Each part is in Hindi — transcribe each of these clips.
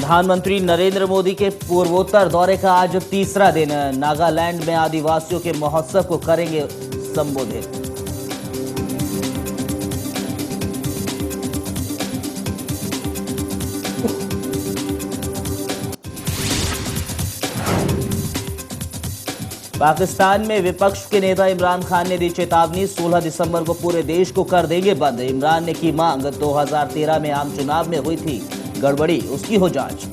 प्रधानमंत्री नरेंद्र मोदी के पूर्वोत्तर दौरे का आज तीसरा दिन। नागालैंड में आदिवासियों के महोत्सव को करेंगे संबोधित। पाकिस्तान में विपक्ष के नेता इमरान खान ने दी चेतावनी, 16 दिसंबर को पूरे देश को कर देंगे बंद। इमरान ने की मांग, 2013 में आम चुनाव में हुई थी गड़बड़ी, उसकी हो जांच।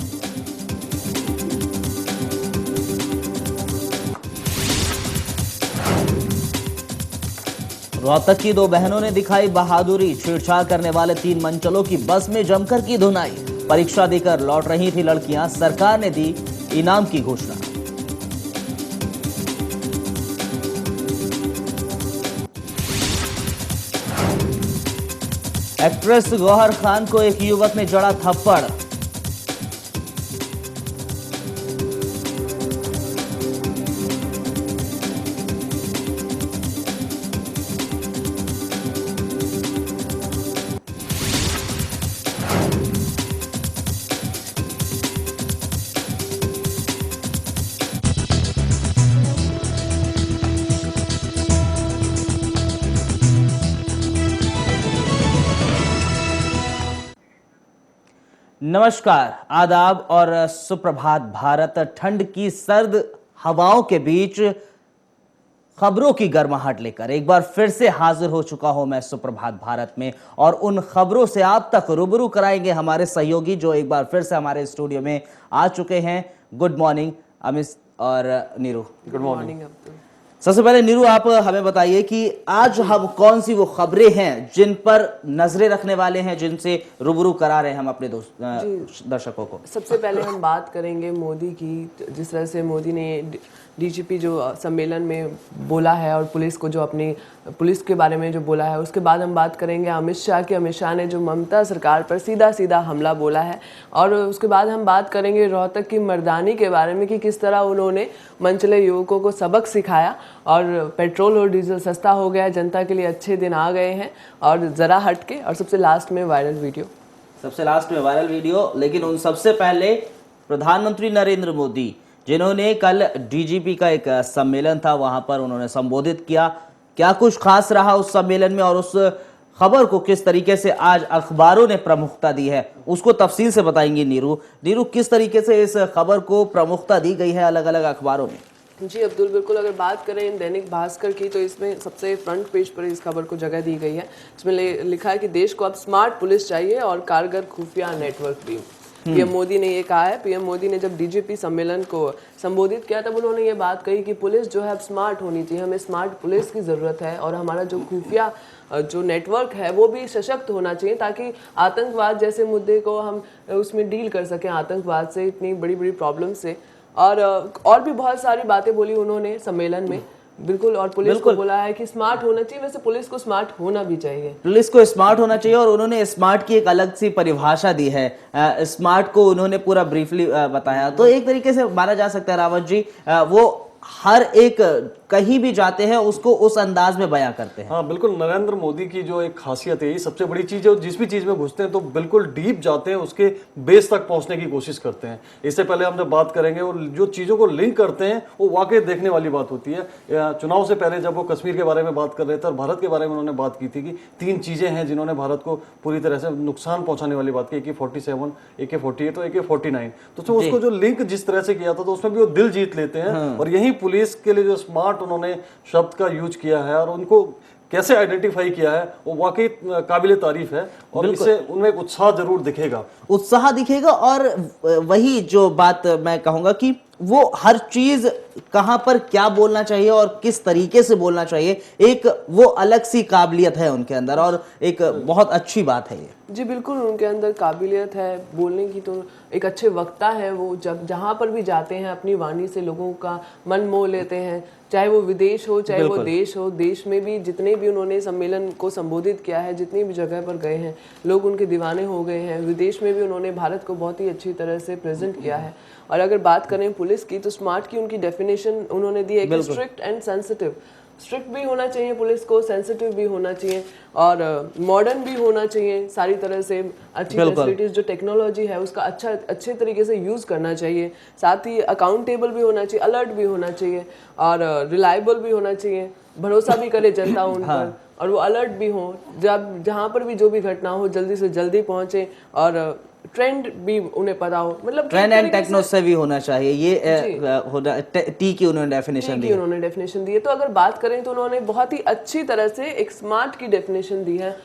रोहतक की दो बहनों ने दिखाई बहादुरी, छेड़छाड़ करने वाले 3 मंचलों की बस में जमकर की धुनाई। परीक्षा देकर लौट रही थी लड़कियां, सरकार ने दी इनाम की घोषणा। एक्ट्रेस गौहर खान को एक युवक ने जड़ा थप्पड़। नमस्कार, आदाब और सुप्रभात। भारत ठंड की सर्द हवाओं के बीच खबरों की गर्माहट लेकर एक बार फिर से हाजिर हो चुका हूं मैं सुप्रभात भारत में, और उन खबरों से आप तक रूबरू कराएंगे हमारे सहयोगी जो एक बार फिर से हमारे स्टूडियो में आ चुके हैं। गुड मॉर्निंग अमित और नीरू। Good morning. सबसे पहले नीरू, आप हमें बताइए कि आज हम कौन सी वो खबरें हैं जिन पर नजरें रखने वाले हैं, जिनसे रूबरू करा रहे हैं हम अपने दर्शकों को। सबसे पहले हम बात करेंगे मोदी की, जिस तरह से मोदी ने डीजीपी जो सम्मेलन में बोला है और पुलिस को जो अपनी पुलिस के बारे में जो बोला है। उसके बाद हम बात करेंगे अमित शाह की। अमित शाह ने जो ममता सरकार पर सीधा सीधा हमला बोला है। और उसके बाद हम बात करेंगे रोहतक की मर्दानी के बारे में कि किस तरह उन्होंने मनचले युवकों को सबक सिखाया और पेट्रोल और डीजल सस्ता हो गया, जनता के लिए अच्छे दिन आ गए हैं। और ज़रा हट के और सबसे लास्ट में वायरल वीडियो। लेकिन उन सबसे पहले प्रधानमंत्री नरेंद्र मोदी, जिन्होंने कल डीजीपी का एक सम्मेलन था वहां पर उन्होंने संबोधित किया। क्या कुछ खास रहा उस सम्मेलन में और उस खबर को किस तरीके से आज अखबारों ने प्रमुखता दी है, उसको तफसील से बताएंगे नीरू, किस तरीके से इस खबर को प्रमुखता दी गई है अलग अलग अखबारों में। जी अब्दुल, बिल्कुल। अगर बात करें दैनिक भास्कर की तो इसमें सबसे फ्रंट पेज पर इस खबर को जगह दी गई है। इसमें लिखा है कि देश को अब स्मार्ट पुलिस चाहिए और कारगर खुफिया नेटवर्क भी। पीएम मोदी ने ये कहा है। पीएम मोदी ने जब डीजीपी सम्मेलन को संबोधित किया तब उन्होंने ये बात कही कि पुलिस जो है अब स्मार्ट होनी चाहिए, हमें स्मार्ट पुलिस की ज़रूरत है और हमारा जो खुफिया जो नेटवर्क है वो भी सशक्त होना चाहिए, ताकि आतंकवाद जैसे मुद्दे को हम उसमें डील कर सकें, आतंकवाद से इतनी बड़ी बड़ी प्रॉब्लम से। और भी बहुत सारी बातें बोली उन्होंने सम्मेलन में। बिल्कुल। और पुलिस को बोला है कि स्मार्ट होना चाहिए, वैसे पुलिस को स्मार्ट होना भी चाहिए। पुलिस को स्मार्ट होना चाहिए और उन्होंने स्मार्ट की एक अलग सी परिभाषा दी है। स्मार्ट को उन्होंने पूरा ब्रीफली बताया। तो एक तरीके से माना जा सकता है रावत जी, वो हर एक कहीं भी जाते हैं उसको उस अंदाज में बयां करते हैं। हाँ बिल्कुल, नरेंद्र मोदी की जो एक खासियत है, ये सबसे बड़ी चीज है, जिस भी चीज में घुसते हैं तो बिल्कुल डीप जाते हैं, उसके बेस तक पहुंचने की कोशिश करते हैं। इससे पहले हम जब बात करेंगे और जो चीजों को लिंक करते हैं वो वाकई देखने वाली बात होती है। चुनाव से पहले जब वो कश्मीर के बारे में बात कर रहे थे और भारत के बारे में उन्होंने बात की थी कि 3 चीजें हैं जिन्होंने भारत को पूरी तरह से नुकसान पहुंचाने वाली बात की, AK-47, AK-48 और AK-49। तो उसको जो लिंक जिस तरह से किया था तो उसमें भी वो दिल जीत लेते हैं। और यही पुलिस के लिए जो स्मार्ट उन्होंने शब्द का यूज किया है और उनको कैसे आइडेंटिफाई किया है वो वाकई काबिले तारीफ है। और इससे उनमें एक उत्साह जरूर दिखेगा। और वही जो बात मैं कहूंगा कि वो हर चीज कहां पर क्या बोलना चाहिए और किस तरीके से बोलना चाहिए, एक वो अलग सी काबिलियत है उनके अंदर और एक बहुत अच्छी बात है ये। जी बिल्कुल, उनके अंदर काबिलियत है बोलने की। तो एक अच्छे वक्ता है वो, जब जहाँ पर भी जाते हैं अपनी वाणी से लोगों का मन मोह लेते हैं, चाहे वो विदेश हो चाहे वो देश हो। देश में भी जितने भी उन्होंने सम्मेलन को संबोधित किया है, जितनी भी जगह पर गए हैं लोग उनके दीवाने हो गए हैं। विदेश में भी उन्होंने भारत को बहुत ही अच्छी तरह से प्रेजेंट किया है। और अगर बात करें पुलिस की तो स्मार्ट की उनकी डेफिनेशन उन्होंने दी है कि स्ट्रिक्ट एंड सेंसिटिव। स्ट्रिक्ट भी होना चाहिए पुलिस को, सेंसिटिव भी होना चाहिए और मॉडर्न भी होना चाहिए सारी तरह से। अच्छी फैसिलिटीज जो टेक्नोलॉजी है उसका अच्छे तरीके से यूज़ करना चाहिए। साथ ही अकाउंटेबल भी होना चाहिए, अलर्ट भी होना चाहिए और रिलायबल भी होना चाहिए, भरोसा भी करे जनता उन पर और वो अलर्ट भी हो, जब जहाँ पर भी जो भी घटना हो जल्दी से जल्दी पहुँचे और ट्रेंड भी उन्हें पता हो। मतलब ट्रेंड एंड टेक्नो से भी होना चाहिए, ये होना टी की उन्होंने डेफिनेशन दी। उन्होंने डेफिनेशन दी है। तो अगर बात करें तो उन्होंने बहुत ही अच्छी तरह से एक स्मार्ट की डेफिनेशन दी है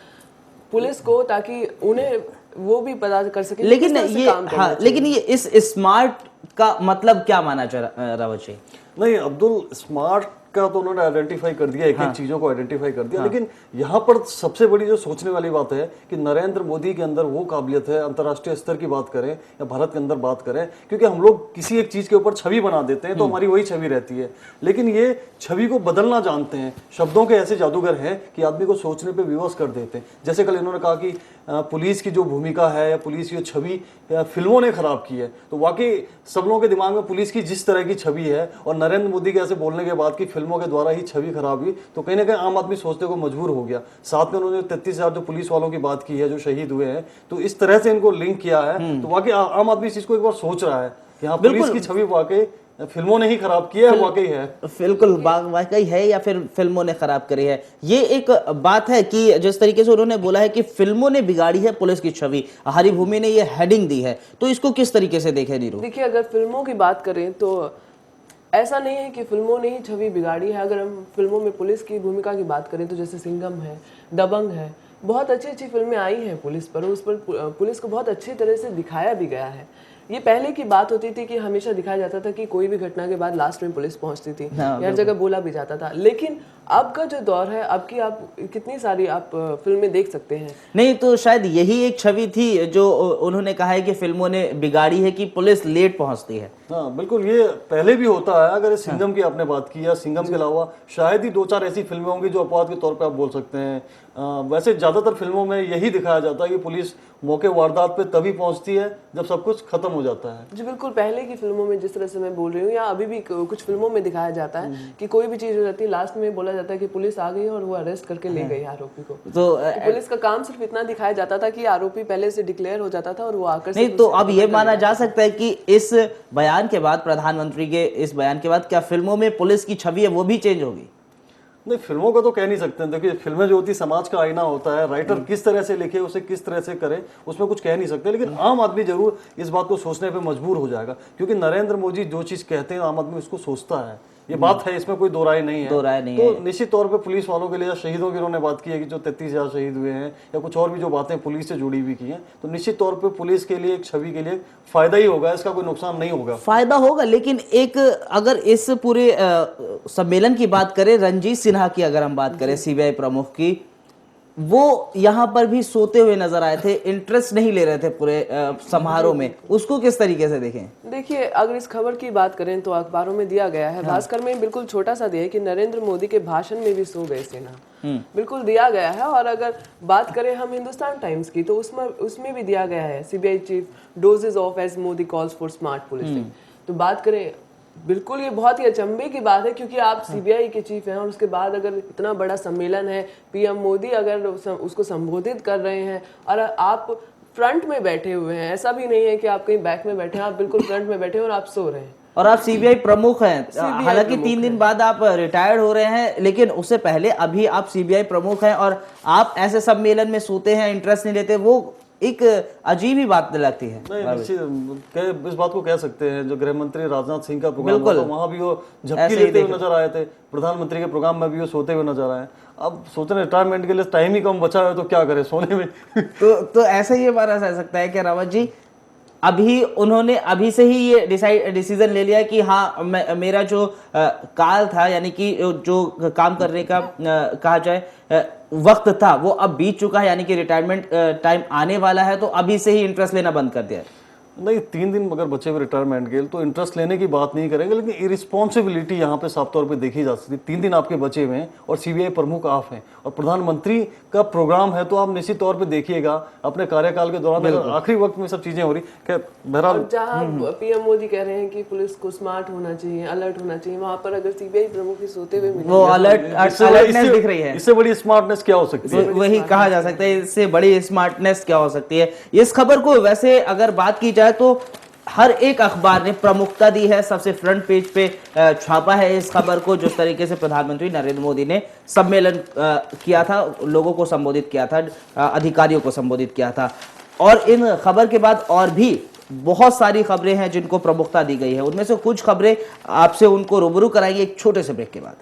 पुलिस को, ताकि उन्हें वो भी पता कर सके लेकिन ये हाँ, लेकिन ये इस स्मार्ट का मतलब क्या माना रावत जी? नहीं, अब्दुल स्मार्ट का तो उन्होंने आइडेंटिफाई कर दिया, एक एक चीजों को आइडेंटिफाई कर दिया। लेकिन यहाँ पर सबसे बड़ी जो सोचने वाली बात है कि नरेंद्र मोदी के अंदर वो काबिलियत है, अंतर्राष्ट्रीय स्तर की बात करें या भारत के अंदर बात करें, क्योंकि हम लोग किसी एक चीज के ऊपर छवि बना देते हैं तो हमारी वही छवि रहती है, लेकिन ये छवि को बदलना जानते हैं। शब्दों के ऐसे जादूगर हैं कि आदमी को सोचने पे विवश कर देते हैं। जैसे कल इन्होंने कहा कि पुलिस की जो भूमिका है या पुलिस की जो छवि फिल्मों ने खराब की है, तो वाकई सब लोगों के दिमाग में पुलिस की जिस तरह की छवि है और नरेंद्र मोदी के ऐसे बोलने के बाद कि फिल्मों के द्वारा ही छवि खराब हुई, तो कहीं ना कहीं आम आदमी सोचने को मजबूर हो गया। साथ में उन्होंने 33,000 जो पुलिस वालों की बात की है जो शहीद हुए हैं, तो इस तरह से इनको लिंक किया है, तो वाकई आम आदमी इस चीज को एक बार सोच रहा है कि हाँ, पुलिस की छवि वाकई फिल्मों ने ही खराब किया है, वाकई है। बिल्कुल वाकई है या फिर फिल्मों ने खराब करी है। ये एक बात है कि जिस तरीके से उन्होंने बोला है कि फिल्मों ने बिगाड़ी है पुलिस की छवि, हरिभूमि ने ये हेडिंग दी है, तो इसको किस तरीके से देखे नीरू? देखिए, अगर फिल्मों की बात करें तो ऐसा नहीं है कि फिल्मों ने ही छवि बिगाड़ी है। अगर हम फिल्मों में पुलिस की भूमिका की बात करें तो जैसे सिंघम है, दबंग है, बहुत अच्छी अच्छी फिल्में आई हैं पुलिस पर, उस पर पुलिस को बहुत अच्छी तरह से दिखाया भी गया है। ये पहले की बात होती थी कि हमेशा दिखाया जाता था कि कोई भी घटना के बाद लास्ट में पुलिस पहुंचती थी, हर जगह बोला भी जाता था। लेकिन अब का जो दौर है, अब की आप कितनी सारी आप फिल्में देख सकते हैं। नहीं, तो शायद यही एक छवि थी जो उन्होंने कहा है कि फिल्मों ने बिगाड़ी है, कि पुलिस लेट पहुंचती है। हाँ बिल्कुल, ये पहले भी होता है। अगर सिंघम की आपने बात की, या सिंघम के अलावा शायद ही 2-4 ऐसी फिल्में होंगी जो अपवाद के तौर पे आप बोल सकते हैं। वैसे ज्यादातर फिल्मों में यही दिखाया जाता है कि पुलिस मौके वारदात पे तभी पहुंचती है जब सब कुछ खत्म हो जाता है। जी बिल्कुल, पहले की फिल्मों में जिस तरह से मैं बोल रही हूँ, या अभी भी कुछ फिल्मों में दिखाया जाता है कि कोई भी चीज हो जाती है, लास्ट में बोला जाता है कि पुलिस आ गई और वो अरेस्ट करके ले गई आरोपी को। तो पुलिस का काम सिर्फ इतना दिखाया जाता था कि आरोपी पहले से डिक्लेयर हो जाता था और वो आकर नहीं, तो अब ये माना जा सकता है कि इस बयान के बाद, प्रधानमंत्री के इस बयान के बाद, क्या फिल्मों में पुलिस की छवि है वो भी चेंज होगी? नहीं, फिल्मों का तो कह नहीं सकते। देखिए, फिल्में जो होती समाज का आईना होता है, राइटर किस तरह से लिखे, उसे किस तरह से करे, उसमें कुछ कह नहीं सकते। लेकिन आम आदमी जरूर इस बात को सोचने पे मजबूर हो जाएगा, क्योंकि नरेंद्र मोदी जो चीज कहते हैं आम आदमी उसको सोचता है। ये बात है, इसमें कोई दो राय नहीं है। तो निश्चित तौर पे पुलिस वालों के लिए, शहीदों की उन्होंने बात की है कि जो 33,000 शहीद हुए हैं, या कुछ और भी जो बातें पुलिस से जुड़ी हुई की हैं, तो निश्चित तौर पे पुलिस के लिए, एक छवि के लिए फायदा ही होगा, इसका कोई नुकसान नहीं होगा। फायदा होगा, लेकिन एक अगर इस पूरे सम्मेलन की बात करें, रंजीत सिन्हा की अगर हम बात करें, सीबीआई प्रमुख की, वो यहाँ पर भी सोते हुए नजर आए थे, इंटरेस्ट नहीं ले रहे थे पूरे समारोह में। उसको किस तरीके से देखें? देखिए, अगर इस खबर की बात करें तो अखबारों में दिया गया है, भास्कर में बिल्कुल छोटा सा दिया है कि नरेंद्र मोदी के भाषण में भी सो गए सिन्हा, बिल्कुल दिया गया है। और अगर बात करें हम हिंदुस्तान टाइम्स की, तो उसमें भी दिया गया है, CBI chief dozes off as Modi calls for smart policing. तो बात करें, बिल्कुल ये बहुत ही अचंभे की बात है, क्योंकि आप सीबीआई के चीफ हैं और उसके बाद अगर इतना बड़ा सम्मेलन है, पीएम मोदी अगर उसको संबोधित कर रहे हैं और आप फ्रंट में बैठे हुए हैं, ऐसा भी नहीं है कि आप कहीं बैक में बैठे हैं, आप बिल्कुल फ्रंट में बैठे हैं और आप सो रहे हैं, और आप सीबीआई प्रमुख हैं। हालांकि 3 दिन बाद आप रिटायर्ड हो रहे हैं, लेकिन उससे पहले अभी आप सीबीआई प्रमुख हैं और आप ऐसे सम्मेलन में सोते हैं, इंटरेस्ट नहीं लेते, वो एक अजीब ही बात लगती है। नहीं, निश्चित इस बात को कह सकते हैं। जो गृह मंत्री राजनाथ सिंह का प्रोग्राम था, वहां भी वो झपकी लेते हुए नजर आए थे। प्रधानमंत्री के प्रोग्राम में भी वो सोते हुए नजर आए। अब सोच रहे रिटायरमेंट के लिए टाइम ही कम बचा है, तो क्या करे सोने में। तो ऐसे ही माना जा सकता है कि रावत जी, अभी उन्होंने अभी से ही ये डिसीजन ले लिया कि हाँ, मेरा जो काल था, यानी कि जो काम करने का कहा जाए वक्त था, वो अब बीत चुका है, यानी कि रिटायरमेंट टाइम आने वाला है, तो अभी से ही इंटरेस्ट लेना बंद कर दिया है। नहीं, 3 दिन अगर बचे हुए रिटायरमेंट के तो इंटरेस्ट लेने की बात नहीं करेंगे, लेकिन इरिस्पॉन्सिबिलिटी यहाँ पे साफ तौर पे देखी जा सकती है। 3 दिन आपके बचे हुए हैं और सीबीआई प्रमुख आप हैं और प्रधानमंत्री का प्रोग्राम है, तो आप निश्चित तौर पे देखिएगा अपने कार्यकाल के दौरान अगर आखिरी वक्त में सब चीजें हो रही। बहरहाल और जहाँ पीएम मोदी कह रहे हैं कि पुलिस को स्मार्ट होना चाहिए, अलर्ट होना चाहिए, वहां पर अगर सीबीआई प्रमुख ही सोते हुए मिले वो अलर्टनेस दिख रही है। इससे बड़ी स्मार्टनेस क्या हो सकती है? वही कहा जा सकता है, इससे बड़ी स्मार्टनेस क्या हो सकती है। इस खबर को वैसे अगर बात की जाए तो हर एक अखबार ने प्रमुखता दी है, सबसे फ्रंट पेज पे छापा है इस खबर को। जिस तरीके से प्रधानमंत्री नरेंद्र मोदी ने सम्मेलन किया था, लोगों को संबोधित किया था, अधिकारियों को संबोधित किया था, और इन खबर के बाद और भी बहुत सारी खबरें हैं जिनको प्रमुखता दी गई है। उनमें से कुछ खबरें आपसे उनको रूबरू कराएंगे एक छोटे से ब्रेक के बाद।